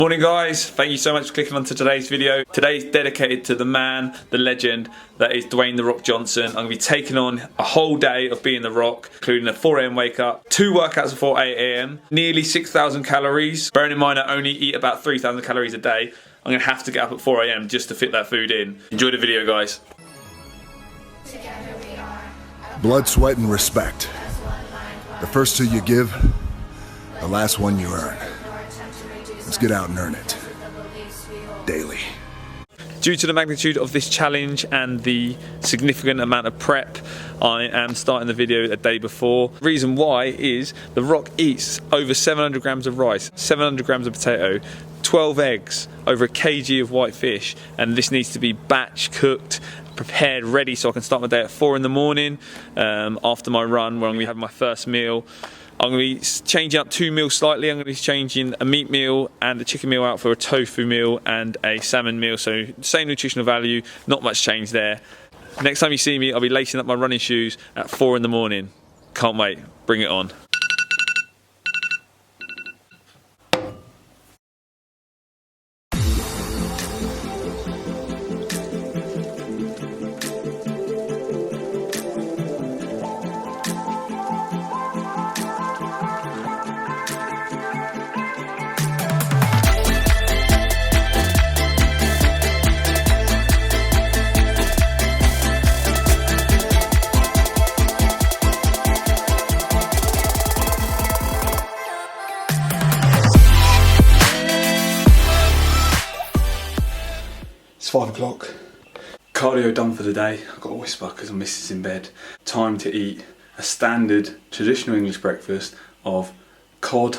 Morning guys, thank you so much for clicking onto today's video. Today's dedicated to the man, the legend, that is Dwayne "The Rock" Johnson. I'm going to be taking on a whole day of being The Rock, including a 4 AM wake up, 2 workouts before 8 AM, nearly 6,000 calories. Bearing in mind I only eat about 3,000 calories a day, I'm going to have to get up at 4 AM just to fit that food in. Enjoy the video guys. Blood, sweat, and respect. The first two you give, the last one you earn. Let's get out and earn it. Daily. Due to the magnitude of this challenge and the significant amount of prep, I am starting the video a day before. Reason why is The Rock eats over 700 grams of rice, 700 grams of potato, 12 eggs, over 1 kg of white fish, and this needs to be batch cooked, prepared, ready, so I can start my day at 4 in the morning after my run, where I'm going to have my first meal. I'm going to be changing up 2 meals slightly. I'm going to be changing a meat meal and a chicken meal out for a tofu meal and a salmon meal, so same nutritional value, not much change there. Next time you see me, I'll be lacing up my running shoes at 4 in the morning. Can't wait, bring it on. It's 5 o'clock. Cardio done for the day. I've got a whisper because my missus is in bed. Time to eat a standard traditional English breakfast of cod,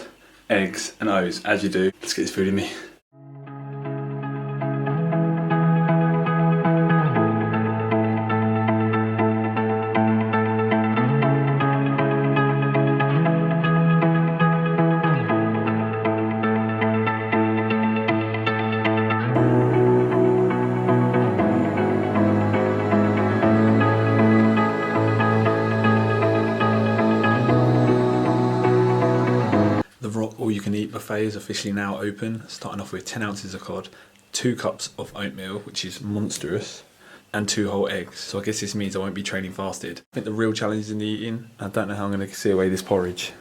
eggs and oats, as you do. Let's get this food in me. All-you-can-eat buffet is officially now open, starting off with 10 ounces of cod, 2 cups of oatmeal, which is monstrous, and 2 whole eggs. So I guess this means I won't be training fasted. I think the real challenge is in the eating. I don't know how I'm going to see away this porridge.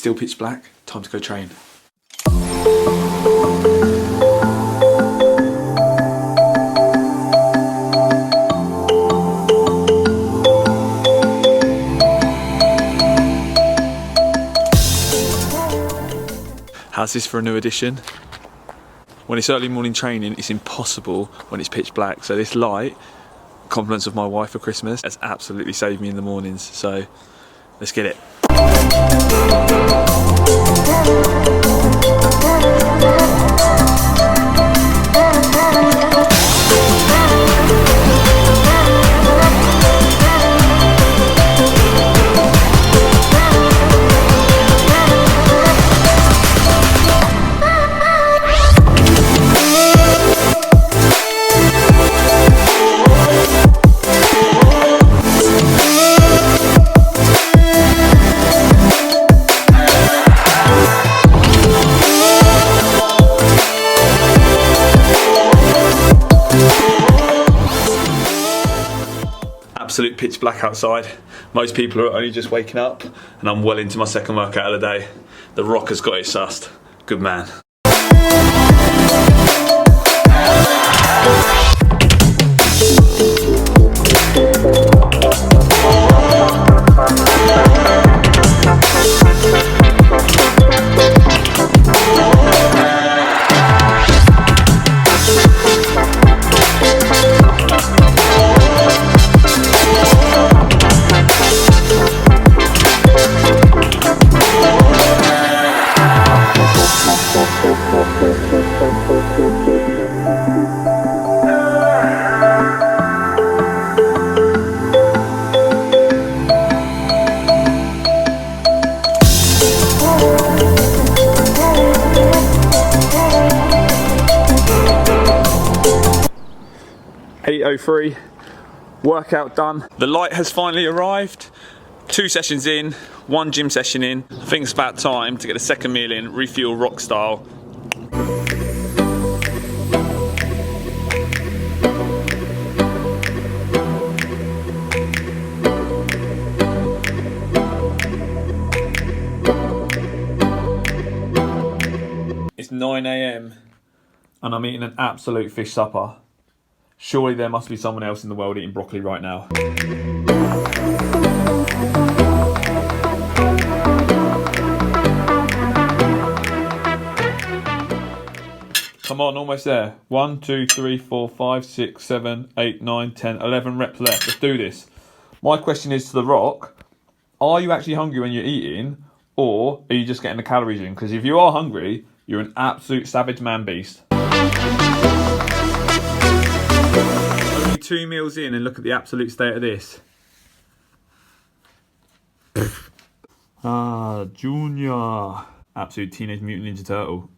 Still pitch black, time to go train. How's this for a new addition? When it's early morning training, it's impossible when it's pitch black. So this light, compliments of my wife for Christmas, has absolutely saved me in the mornings. So let's get it. Absolute pitch black outside. Most people are only just waking up and I'm well into my second workout of the day. The Rock has got it sussed. Good man. 8:03. Workout done. The light has finally arrived. 2 sessions in, 1 gym session in. I think it's about time to get the second meal in, refuel rock style. It's 9 AM and I'm eating an absolute fish supper. Surely there must be someone else in the world eating broccoli right now. Come on, almost there. 1, 2, 3, 4, 5, 6, 7, 8, 9, 10, 11 reps left. Let's do this. My question is to The Rock, are you actually hungry when you're eating, or are you just getting the calories in? Because if you are hungry, you're an absolute savage man beast. Only 2 meals in and look at the absolute state of this. Junior. Absolute Teenage Mutant Ninja Turtle.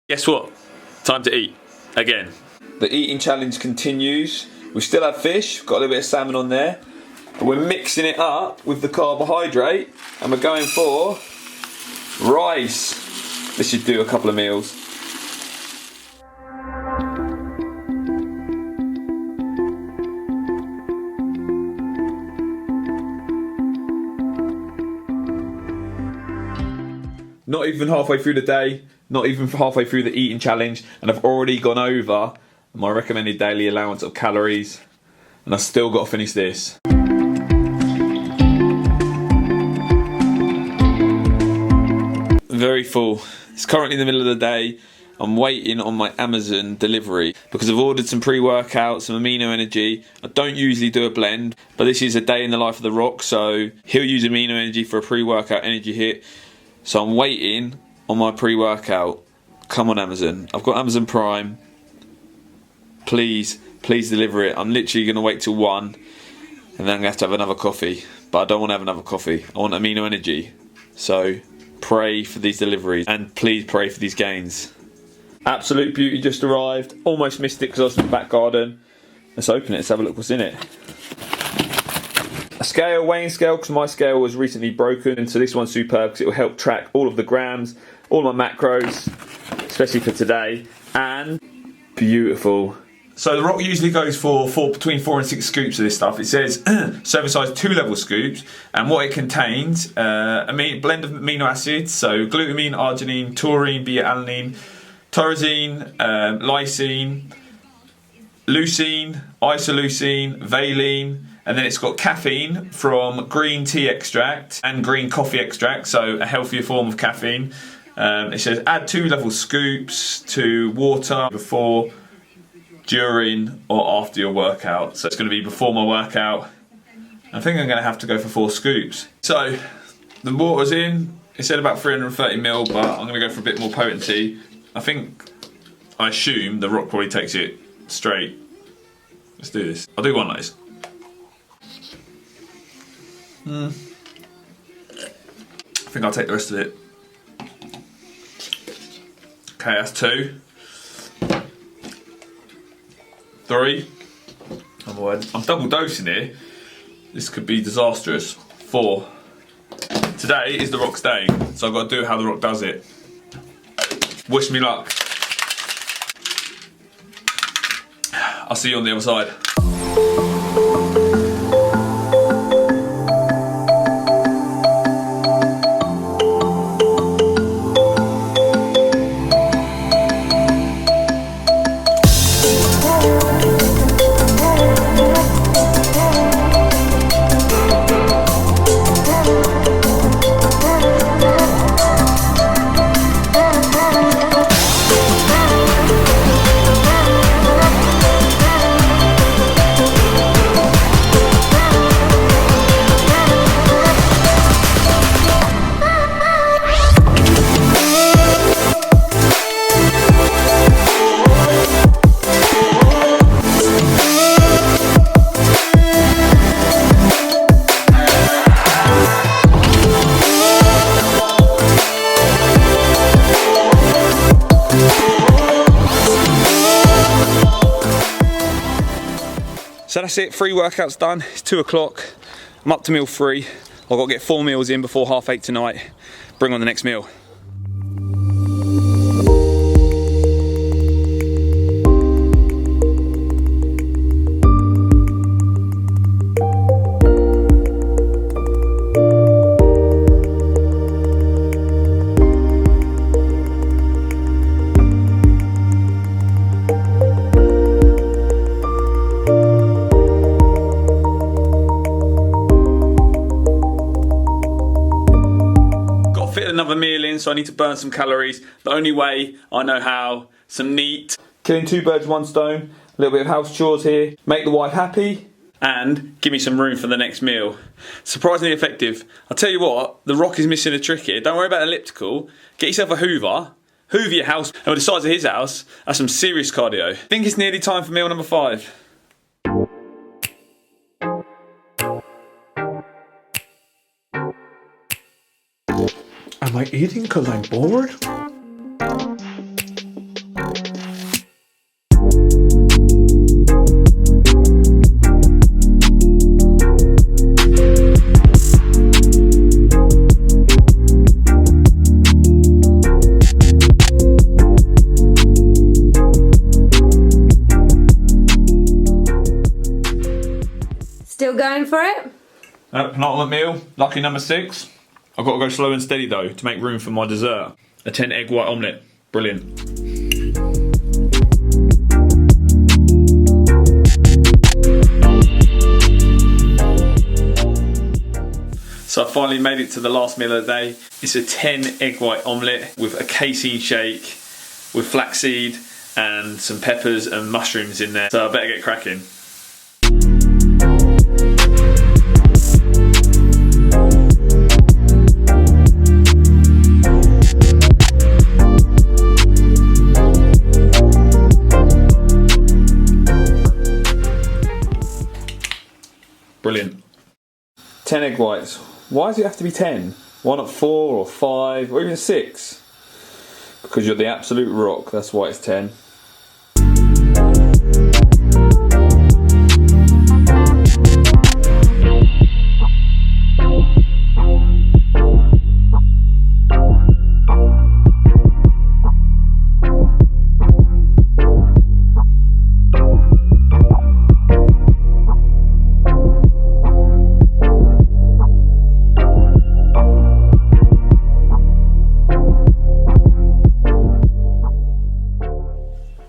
Guess what? Time to eat. Again. The eating challenge continues. We still have fish. Got a little bit of salmon on there. But we're mixing it up with the carbohydrate. And we're going for rice. This should do a couple of meals. Not even halfway through the day, not even halfway through the eating challenge, and I've already gone over my recommended daily allowance of calories, and I've still got to finish this. Very full. It's currently the middle of the day. I'm waiting on my Amazon delivery because I've ordered some pre-workout, some amino energy. I don't usually do a blend, but this is a day in the life of The Rock, so he'll use amino energy for a pre-workout energy hit. So I'm waiting on my pre-workout. Come on, Amazon. I've got Amazon Prime. Please, please deliver it. I'm literally going to wait till 1 and then I'm going to have another coffee. But I don't want to have another coffee. I want amino energy. So pray for these deliveries and please pray for these gains. Absolute Beauty just arrived. Almost missed it because I was in the back garden. Let's open it. Let's have a look what's in it. A scale, weighing scale, because my scale was recently broken, so this one's superb because it will help track all of the grams, all my macros, especially for today, and beautiful. So The Rock usually goes for between 4 and 6 scoops of this stuff. It says serving size 2-level scoops, and what it contains, a blend of amino acids, so glutamine, arginine, taurine, beta-alanine, tyrosine, lysine, leucine, isoleucine, valine, and then it's got caffeine from green tea extract and green coffee extract, so a healthier form of caffeine. It says add 2-level scoops to water before, during or after your workout. So it's going to be before my workout. I think I'm going to have to go for 4 scoops. So the water's in. It said about 330 ml, but I'm going to go for a bit more potency. I assume The Rock probably takes it straight. Let's do this. I'll do one like this. I think I'll take the rest of it. Okay, that's 2. 3. Oh my word. I'm double dosing here. This could be disastrous. 4. Today is The Rock's day, so I've got to do how The Rock does it. Wish me luck. I'll see you on the other side. that's it, 3 workouts done. It's 2 o'clock. I'm up to meal 3. I've got to get 4 meals in before 8:30 tonight. Bring on the next meal. Another meal in, so I need to burn some calories. The only way I know how, some neat. Killing 2 birds, 1 stone. A little bit of house chores here. Make the wife happy and give me some room for the next meal. Surprisingly effective. I'll tell you what, The Rock is missing a trick here. Don't worry about elliptical. Get yourself a Hoover. Hoover your house. And with the size of his house, that's some serious cardio. I think it's nearly time for meal number 5. Am I eating because I'm bored? Still going for it? Penultimate meal, lucky number 6. I've got to go slow and steady though to make room for my dessert. A 10 egg white omelette. Brilliant. So I finally made it to the last meal of the day. It's a 10 egg white omelette with a casein shake with flaxseed and some peppers and mushrooms in there. So I better get cracking. Brilliant. 10 egg whites. Why does it have to be 10? Why not 4 or 5 or even 6? Because you're the absolute rock, that's why it's 10.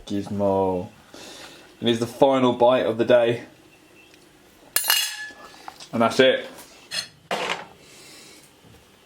Gizmo. And here's the final bite of the day. And that's it.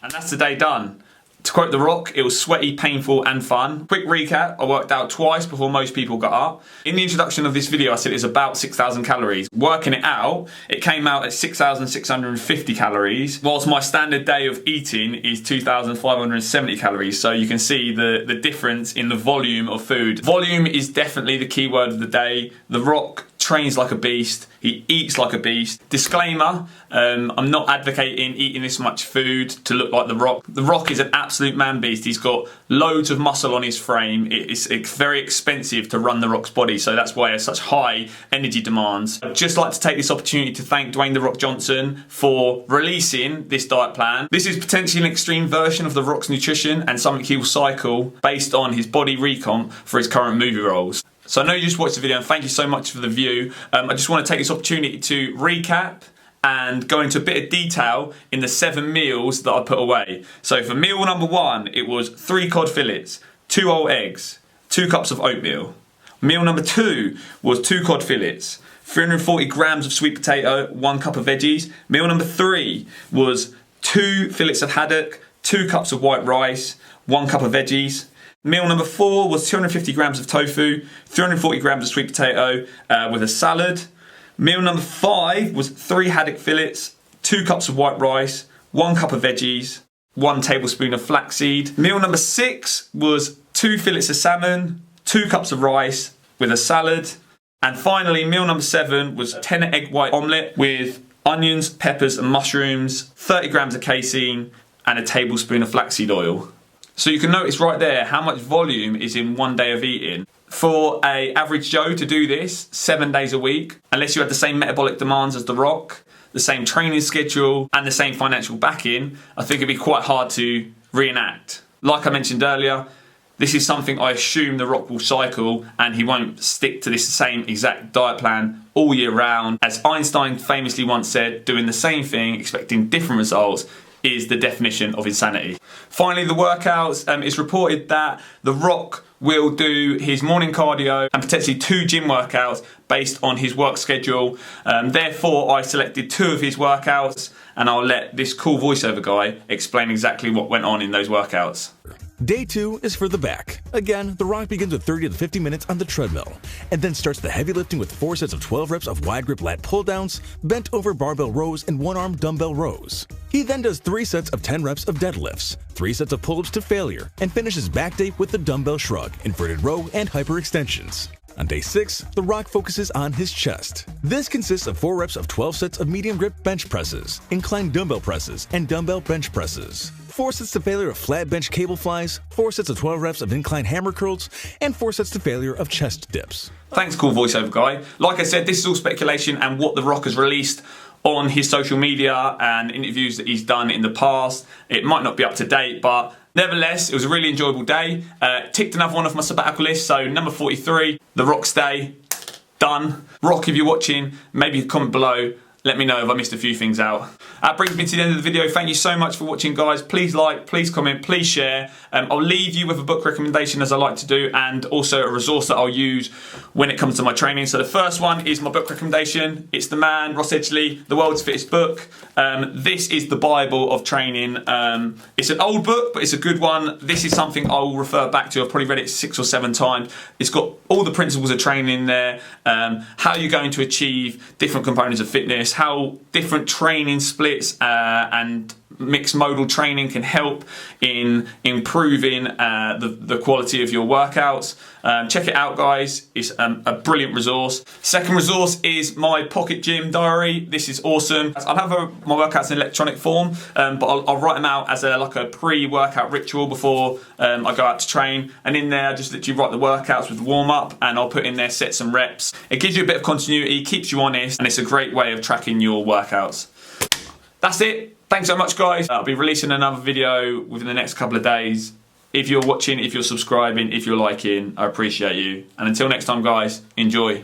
And that's the day done. To quote The Rock, it was sweaty, painful and fun. Quick recap, I worked out twice before most people got up. In the introduction of this video I said it's about 6,000 calories. Working it out, it came out at 6,650 calories, whilst my standard day of eating is 2,570 calories. So you can see the difference in the volume of food. Volume is definitely the key word of the day. The Rock trains like a beast, he eats like a beast. Disclaimer, I'm not advocating eating this much food to look like The Rock. The Rock is an absolute man beast. He's got loads of muscle on his frame. It's very expensive to run The Rock's body, so that's why he has such high energy demands. I'd just like to take this opportunity to thank Dwayne The Rock Johnson for releasing this diet plan. This is potentially an extreme version of The Rock's nutrition and something he will cycle based on his body recomp for his current movie roles. So I know you just watched the video and thank you so much for the view. I just want to take this opportunity to recap and go into a bit of detail in the 7 meals that I put away. So for meal number 1, it was 3 cod fillets, 2 whole eggs, 2 cups of oatmeal. Meal number 2 was 2 cod fillets, 340 grams of sweet potato, 1 cup of veggies. Meal number 3 was 2 fillets of haddock, 2 cups of white rice, 1 cup of veggies. Meal number 4 was 250 grams of tofu, 340 grams of sweet potato with a salad. Meal number 5 was 3 haddock fillets, 2 cups of white rice, 1 cup of veggies, 1 tablespoon of flaxseed. Meal number 6 was 2 fillets of salmon, 2 cups of rice with a salad. And finally, meal number 7 was 10 egg white omelette with onions, peppers and mushrooms, 30 grams of casein and a tablespoon of flaxseed oil. So you can notice right there how much volume is in 1 day of eating. For a average Joe to do this 7 days a week, unless you had the same metabolic demands as The Rock, the same training schedule, and the same financial backing, I think it'd be quite hard to reenact. Like I mentioned earlier, this is something I assume The Rock will cycle, and he won't stick to this same exact diet plan all year round. As Einstein famously once said, doing the same thing, expecting different results, is the definition of insanity. Finally, the workouts. It's reported that The Rock will do his morning cardio and potentially 2 gym workouts based on his work schedule. Therefore, I selected 2 of his workouts, and I'll let this cool voiceover guy explain exactly what went on in those workouts. Day 2 is for the back. Again, The Rock begins with 30 to 50 minutes on the treadmill, and then starts the heavy lifting with 4 sets of 12 reps of wide grip lat pull downs, bent over barbell rows, and 1-arm dumbbell rows. He then does 3 sets of 10 reps of deadlifts, 3 sets of pull-ups to failure, and finishes back day with the dumbbell shrug, inverted row, and hyperextensions. On day 6, The Rock focuses on his chest. This consists of 4 reps of 12 sets of medium grip bench presses, inclined dumbbell presses, and dumbbell bench presses. 4 sets to failure of flat bench cable flies, 4 sets of 12 reps of incline hammer curls, and 4 sets to failure of chest dips. Thanks, cool voiceover guy. Like I said, this is all speculation and what The Rock has released on his social media and interviews that he's done in the past. It might not be up to date, but nevertheless, it was a really enjoyable day. Ticked another one off my sabbatical list, so number 43, The Rock's Day, done. Rock, if you're watching, maybe comment below. Let me know if I missed a few things out. That brings me to the end of the video. Thank you so much for watching, guys. Please like, please comment, please share. I'll leave you with a book recommendation, as I like to do, and also a resource that I'll use when it comes to my training. So the first one is my book recommendation. It's the man, Ross Edgley, The World's Fittest Book. This is the Bible of training. It's an old book, but it's a good one. This is something I'll refer back to. I've probably read it 6 or 7 times. It's got all the principles of training in there, how you're going to achieve different components of fitness, how different training splits and mixed modal training can help in improving the quality of your workouts. Check it out, guys. It's a brilliant resource. Second resource is my pocket gym diary. This is awesome. I'll have my workouts in electronic form, but I'll write them out as like a pre-workout ritual before I go out to train. And in there, I just literally write the workouts with warm-up, and I'll put in there sets and reps. It gives you a bit of continuity, keeps you honest, and it's a great way of tracking your workouts. That's it. Thanks so much, guys. I'll be releasing another video within the next couple of days. If you're watching, if you're subscribing, if you're liking, I appreciate you. And until next time, guys, enjoy.